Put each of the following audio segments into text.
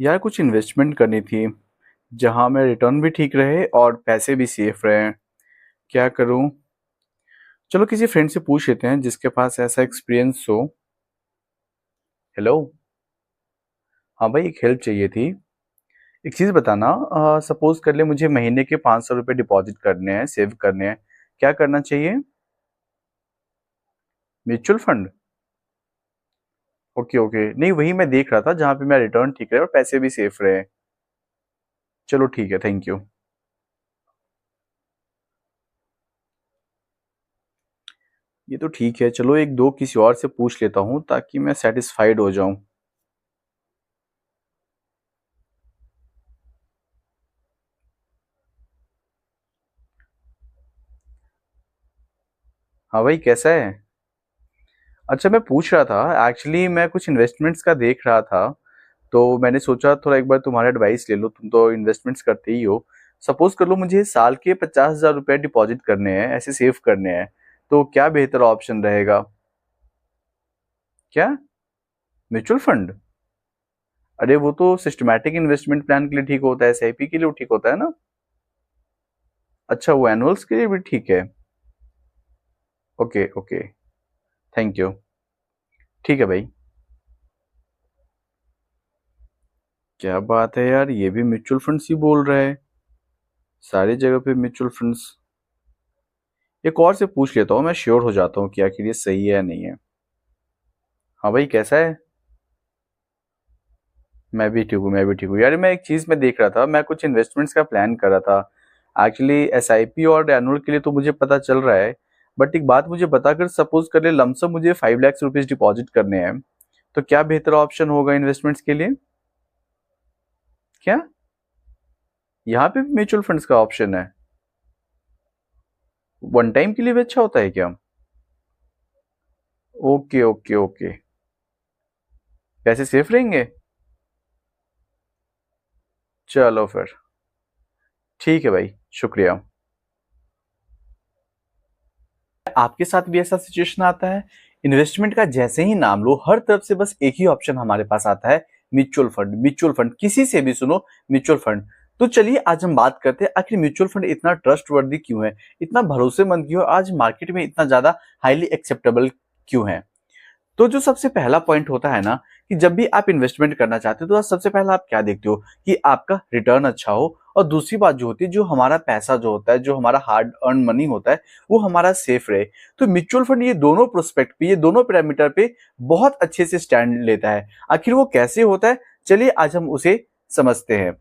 यार कुछ इन्वेस्टमेंट करनी थी जहां में रिटर्न भी ठीक रहे और पैसे भी सेफ रहे। क्या करूं? चलो किसी फ्रेंड से पूछ लेते हैं जिसके पास ऐसा एक्सपीरियंस हो। हेलो। हाँ भाई, एक हेल्प चाहिए थी। एक चीज़ बताना, सपोज कर ले मुझे महीने के 500 रुपये डिपॉजिट करने हैं, सेव करने हैं। क्या करना चाहिए? Mutual fund? ओके ओके, नहीं वही मैं देख रहा था जहाँ पे मेरा रिटर्न ठीक रहे और पैसे भी सेफ रहे। चलो ठीक है, थैंक यू। ये तो ठीक है, चलो एक दो किसी और से पूछ लेता हूँ ताकि मैं सेटिस्फाइड हो जाऊं। हाँ भाई, कैसा है? अच्छा, मैं पूछ रहा था एक्चुअली, मैं कुछ इन्वेस्टमेंट्स का देख रहा था। तो मैंने सोचा थोड़ा एक बार तुम्हारा एडवाइस ले लो, तुम तो इन्वेस्टमेंट्स करते ही हो। सपोज कर लो मुझे साल के 50,000 रुपये डिपॉजिट करने हैं, ऐसे सेव करने हैं। तो क्या बेहतर ऑप्शन रहेगा? क्या? Mutual fund? अरे वो तो सिस्टमैटिक इन्वेस्टमेंट प्लान के लिए ठीक होता है, एसआईपी के लिए ठीक होता है ना। अच्छा, वो एनुअल्स के लिए भी ठीक है। Okay okay, thank you. ठीक है भाई। क्या बात है यार, ये भी म्यूचुअल फंड्स ही बोल रहा है। सारी जगह पे म्यूचुअल फंड्स। एक और से पूछ लेता हूँ, मैं श्योर हो जाता हूँ कि आखिर ये सही है या नहीं है। हाँ भाई, कैसा है? मैं भी ठीक हूँ, मैं भी ठीक हूँ यार। मैं एक चीज़ में देख रहा था, मैं कुछ इन्वेस्टमेंट्स का प्लान कर रहा था एक्चुअली। एसआईपी और एनुअल के लिए तो मुझे पता चल रहा है। बट एक बात मुझे बता, कर सपोज कर ले लमसम मुझे 5 लाख रुपीज डिपॉजिट करने हैं, तो क्या बेहतर ऑप्शन होगा इन्वेस्टमेंट्स के लिए? क्या? यहाँ पे भी म्यूचुअल फंड्स का ऑप्शन है? वन टाइम के लिए भी अच्छा होता है क्या? Okay okay okay. पैसे सेफ रहेंगे? चलो फिर, ठीक है भाई, शुक्रिया। आपके साथ भी ऐसा सिचुएशन आता है? इन्वेस्टमेंट का जैसे ही नाम लो, हर तरफ से बस एक ही ऑप्शन हमारे पास आता है, म्यूचुअल फंड। म्यूचुअल फंड, किसी से भी सुनो म्यूचुअल फंड। तो चलिए आज हम बात करते हैं आखिर म्यूचुअल फंड इतना ट्रस्टवर्दी क्यों है, इतना भरोसेमंद क्यों है, आज मार्केट में इतना ज्यादा हाईली एक्सेप्टेबल क्यों है। तो जो सबसे पहला पॉइंट होता है ना, कि जब भी आप इन्वेस्टमेंट करना चाहते हो तो सबसे पहला आप क्या देखते हो कि आपका रिटर्न अच्छा हो, और दूसरी बात जो होती है, जो हमारा पैसा जो होता है, जो हमारा हार्ड अर्न मनी होता है, वो हमारा सेफ रहे। तो म्यूचुअल फंड ये दोनों प्रोस्पेक्ट पे, ये दोनों पैरामीटर पे बहुत अच्छे से स्टैंड लेता है। आखिर वो कैसे होता है, चलिए आज हम उसे समझते हैं।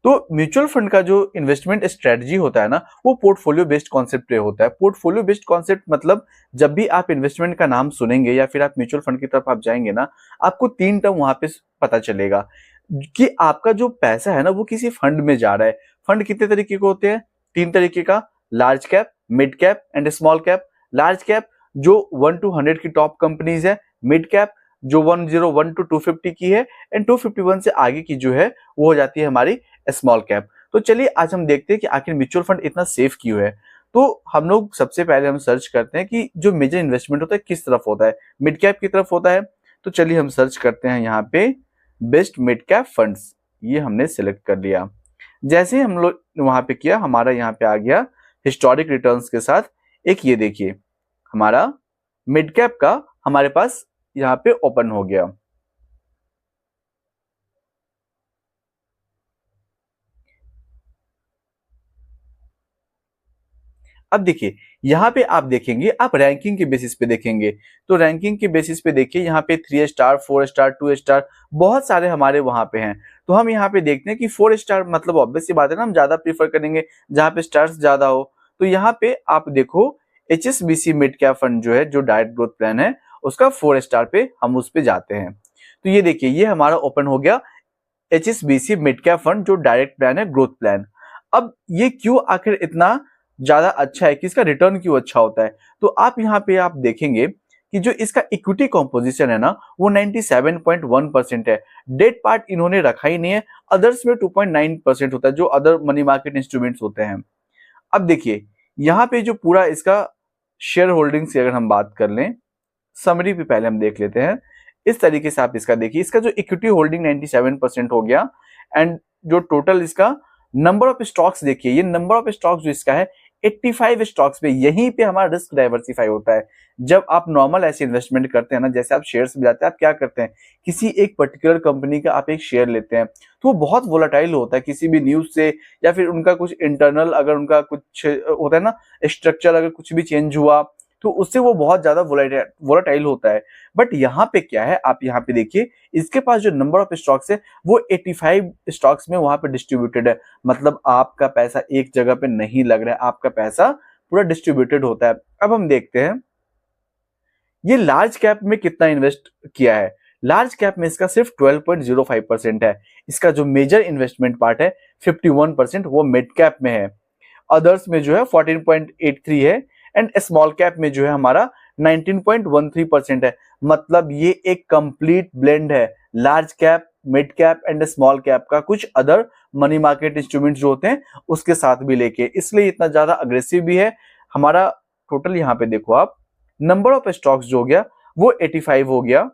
तो म्यूचुअल फंड का जो इन्वेस्टमेंट स्ट्रेटजी होता है ना, वो पोर्टफोलियो बेस्ड कॉन्सेप्ट पे होता है। पोर्टफोलियो बेस्ड कॉन्सेप्ट मतलब, जब भी आप इन्वेस्टमेंट का नाम सुनेंगे या फिर आप म्यूचुअल फंड की तरफ आप जाएंगे ना, आपको तीन टर्म वहां पे पता चलेगा कि आपका जो पैसा है ना, वो किसी फंड में जा रहा है। फंड कितने तरीके के होते हैं? तीन तरीके का, large cap, mid cap and small cap. Large cap जो 1 to 100 की टॉप कंपनीज है। मिड कैप जो 101 to 250 की है। एंड 251 से आगे की जो है वो हो जाती है हमारी स्मॉल कैप। तो चलिए आज हम देखते हैं कि आखिर म्यूचुअल फंड इतना सेफ क्यों है। तो हम लोग सबसे पहले हम सर्च करते हैं कि जो मेजर इन्वेस्टमेंट होता है किस तरफ होता है, मिड कैप की तरफ होता है। तो चलिए हम सर्च करते हैं यहाँ पे बेस्ट मिड कैप फंड्स, ये हमने सिलेक्ट कर लिया। जैसे ही हम लोग वहां पे किया, हमारा यहाँ पे आ गया हिस्टोरिक रिटर्न्स के साथ एक, ये देखिए हमारा मिड कैप का हमारे पास यहाँ पे ओपन हो गया। अब देखिए, यहाँ पे आप देखेंगे, आप रैंकिंग के बेसिस पे देखेंगे। तो रैंकिंग के बेसिस पे देखिए, यहाँ पे 3 स्टार, 4 स्टार, 2 स्टार, बहुत सारे हमारे वहां पे हैं। तो हम यहाँ पे देखते हैं कि 4 स्टार मतलब ऑब्वियस सी बात है ना, हम ज्यादा प्रीफर करेंगे जहाँ पे स्टार्स ज्यादा हो। तो यहाँ पे आप देखो, HSBC मिड कैप फंड जो है, जो डायरेक्ट ग्रोथ प्लान है, उसका 4 स्टार पे हम उस पे जाते हैं। तो ये देखिए, ये हमारा ओपन हो गया HSBC मिड कैप फंड, जो डायरेक्ट प्लान है, ग्रोथ प्लान। अब ये क्यों आखिर इतना ज्यादा अच्छा है, कि इसका रिटर्न क्यों अच्छा होता है? तो आप यहाँ पे आप देखेंगे कि जो इसका इक्विटी कॉम्पोजिशन है ना, वो 97.1% है। डेट पार्ट इन्होंने रखा ही नहीं है। अदर्स में 2.9% होता है, जो अदर मनी मार्केट इंस्ट्रूमेंट्स होते हैं। अब देखिए, यहाँ पे जो पूरा इसका शेयर होल्डिंग्स की अगर हम बात कर लें, समरी पे पहले हम देख लेते हैं। इस तरीके से आप इसका देखिए, इसका जो इक्विटी होल्डिंग 97% हो गया एंड जो टोटल इसका नंबर ऑफ स्टॉक्स देखिए, ये नंबर ऑफ स्टॉक्स जो इसका है 85 स्टॉक्स पे, यहीं पे हमारा रिस्क डाइवर्सिफाई होता है। जब आप नॉर्मल ऐसे इन्वेस्टमेंट करते हैं ना, जैसे आप शेयर्स में जाते हैं, आप क्या करते हैं, किसी एक पर्टिकुलर कंपनी का आप एक शेयर लेते हैं, तो वो बहुत वोलेटाइल होता है किसी भी न्यूज से, या फिर उनका कुछ इंटरनल अगर उनका कुछ होता है ना स्ट्रक्चर, अगर कुछ भी चेंज हुआ तो उससे वो बहुत ज्यादा वोलेटाइल होता है। बट यहाँ पे क्या है, आप यहाँ पे देखिए, इसके पास जो नंबर ऑफ स्टॉक्स है वो 85 स्टॉक्स में वहां पे डिस्ट्रीब्यूटेड है। मतलब आपका पैसा एक जगह पे नहीं लग रहा है, आपका पैसा पूरा डिस्ट्रीब्यूटेड होता है। अब हम देखते हैं ये लार्ज कैप में कितना इन्वेस्ट किया है। लार्ज कैप में इसका सिर्फ 12.05% है। इसका जो मेजर इन्वेस्टमेंट पार्ट है 51% वो मिड कैप में है। अदर्स में जो है 14.83 है एंड स्मॉल कैप में जो है हमारा 19.13% है। मतलब ये एक कंप्लीट ब्लेंड है large cap, mid cap and small cap का, कुछ अदर मनी मार्केट इंस्ट्रूमेंट्स जो होते हैं उसके साथ भी लेके, इसलिए इतना ज्यादा अग्रेसिव भी है हमारा। टोटल यहाँ पे देखो आप, नंबर ऑफ स्टॉक्स जो हो गया वो 85 हो गया।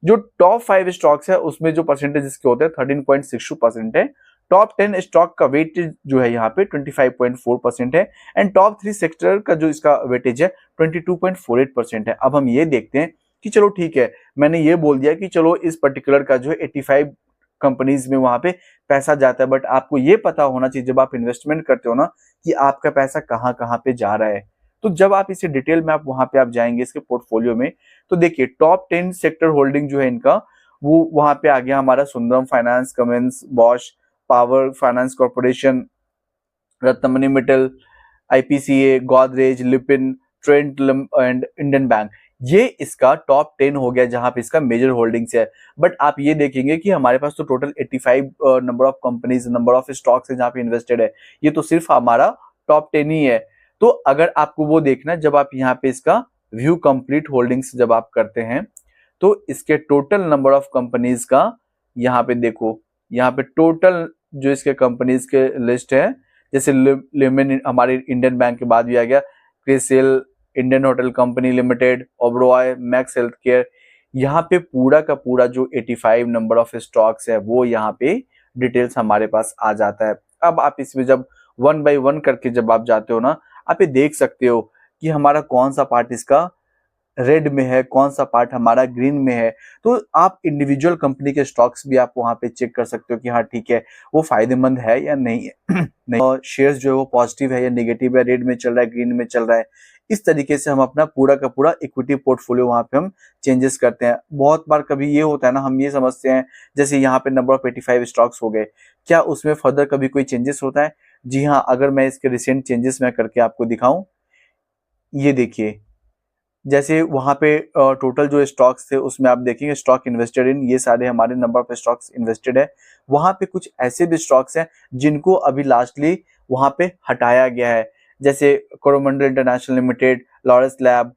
जो टॉप 5 स्टॉक्स है उसमें जो परसेंटेज इसके होते हैं 13.62% है। टॉप 10 स्टॉक का वेटेज जो है यहाँ पे 25.4% है एंड टॉप 3 सेक्टर का जो इसका वेटेज है 22.48% है। अब हम ये देखते हैं कि चलो ठीक है, मैंने ये बोल दिया कि चलो इस पर्टिकुलर का जो है 85 कंपनीज में वहां पे पैसा जाता है, बट आपको ये पता होना चाहिए जब आप इन्वेस्टमेंट करते हो ना कि आपका पैसा कहाँ कहाँ पे जा रहा है। तो जब आप इसे डिटेल में आप वहां पे आप जाएंगे इसके पोर्टफोलियो में, तो देखिए टॉप 10 सेक्टर होल्डिंग जो है इनका, वो वहां पे आ गया हमारा Sundaram finance, Cummins, Bosch, power finance corporation, Ratnamani metal, IPCA, Godrej, Lipin, Trent and Indian bank. ये इसका टॉप 10 हो गया जहां पे इसका मेजर होल्डिंग्स है। बट आप ये देखेंगे कि हमारे पास तो total 85 number of companies, number of stocks है जहां पे इन्वेस्टेड है, ये तो सिर्फ हमारा टॉप 10 ही है। तो अगर आपको वो देखना है, जब आप यहाँ पे इसका व्यू कंप्लीट होल्डिंग्स जब आप करते हैं तो इसके टोटल नंबर ऑफ कंपनीज का यहाँ पे देखो, यहाँ पे टोटल जो इसके कंपनीज के लिस्ट है, जैसे लिमिन हमारे इंडियन बैंक के बाद भी आ गया, CRISIL, Indian hotel company limited, Oberoi, max health care. यहाँ पे पूरा का पूरा जो 85 नंबर ऑफ स्टॉक्स है वो यहाँ पे डिटेल्स हमारे पास आ जाता है। अब आप इसमें जब वन बाय वन करके जब आप जाते हो ना, आप ये देख सकते हो कि हमारा कौन सा पार्ट इसका रेड में है, कौन सा पार्ट हमारा ग्रीन में है। तो आप इंडिविजुअल कंपनी के स्टॉक्स भी आप वहां पे चेक कर सकते हो कि हाँ ठीक है वो फायदेमंद है या नहीं है नहीं, और शेयर्स जो है वो पॉजिटिव है या नेगेटिव है, रेड में चल रहा है, ग्रीन में चल रहा है। इस तरीके से हम अपना पूरा का पूरा इक्विटी पोर्टफोलियो वहां पे हम चेंजेस करते हैं। बहुत बार कभी ये होता है ना, हम ये समझते हैं जैसे यहाँ पे नंबर ऑफ 85 स्टॉक्स हो गए, क्या उसमें फर्दर कभी कोई चेंजेस होता है? जी हाँ, अगर मैं इसके रिसेंट चेंजेस मैं करके आपको दिखाऊं, ये देखिए, जैसे वहां पे टोटल जो स्टॉक्स थे उसमें आप देखेंगे स्टॉक इन्वेस्टेड इन, ये सारे हमारे नंबर ऑफ स्टॉक्स इन्वेस्टेड है। वहां पे कुछ ऐसे भी स्टॉक्स हैं जिनको अभी लास्टली वहां पे हटाया गया है, जैसे Coromandel international limited, Lawrence lab,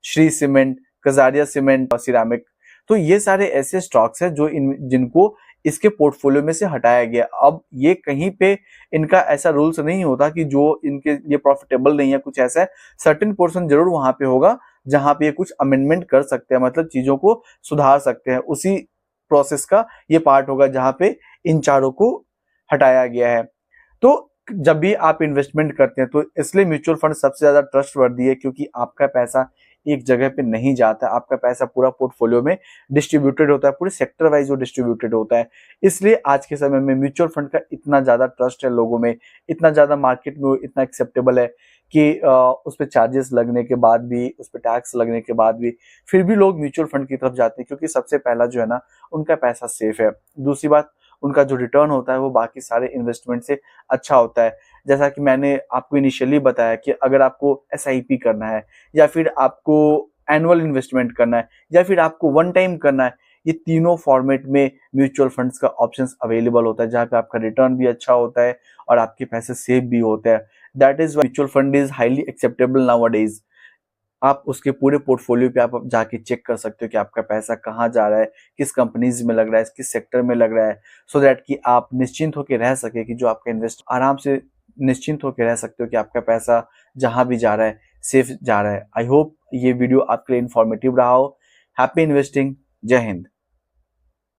Shri cement, Kajaria cement और सिरामिक। तो ये सारे ऐसे स्टॉक्स हैं जो जिनको इसके पोर्टफोलियो में से हटाया गया। अब ये कहीं पे इनका ऐसा रूल्स नहीं होता कि जो इनके ये प्रॉफिटेबल नहीं है, कुछ ऐसा है, सर्टेन पोर्शन जरूर वहां पे होगा जहां पे ये कुछ अमेंडमेंट कर सकते हैं, मतलब चीजों को सुधार सकते हैं। उसी प्रोसेस का ये पार्ट होगा जहां पे इन चारों को हटाया गया है। तो जब भी आप इन्वेस्टमेंट करते हैं तो इसलिए म्यूचुअल फंड सबसे ज्यादा ट्रस्टवर्दी है, क्योंकि आपका पैसा एक जगह पे नहीं जाता, आपका पैसा पूरा पोर्टफोलियो में डिस्ट्रीब्यूटेड होता है, पूरे सेक्टर वाइज वो डिस्ट्रीब्यूटेड होता है। इसलिए आज के समय में म्यूचुअल फंड का इतना ज्यादा ट्रस्ट है लोगों में, इतना ज्यादा मार्केट में इतना एक्सेप्टेबल है कि उस पर चार्जेस लगने के बाद भी, उस पर टैक्स लगने के बाद भी फिर भी लोग म्यूचुअल फंड की तरफ जाते हैं, क्योंकि सबसे पहला जो है ना उनका पैसा सेफ है। दूसरी बात, उनका जो रिटर्न होता है वो बाकी सारे इन्वेस्टमेंट से अच्छा होता है। जैसा कि मैंने आपको इनिशियली बताया कि अगर आपको एसआईपी करना है, या फिर आपको एनुअल इन्वेस्टमेंट करना है, या फिर आपको वन टाइम करना है, ये तीनों फॉर्मेट में म्यूचुअल फंड्स का ऑप्शंस अवेलेबल होता है, जहाँ पे आपका रिटर्न भी अच्छा होता है और आपके पैसे सेफ भी होते हैं। That is mutual fund is highly acceptable nowadays. आप उसके पूरे पोर्टफोलियो पे आप जाके चेक कर सकते हो कि आपका पैसा कहाँ जा रहा है, किस कंपनीज में लग रहा है, किस सेक्टर में लग रहा है, सो दैट कि आप निश्चिंत होकर रह सके कि जो आपका इन्वेस्ट आराम से निश्चिंत होकर रह सकते हो कि आपका पैसा जहां भी जा रहा है सेफ जा रहा है। आई होप ये वीडियो आपके लिए इंफॉर्मेटिव रहा हो। Happy investing. जय हिंद।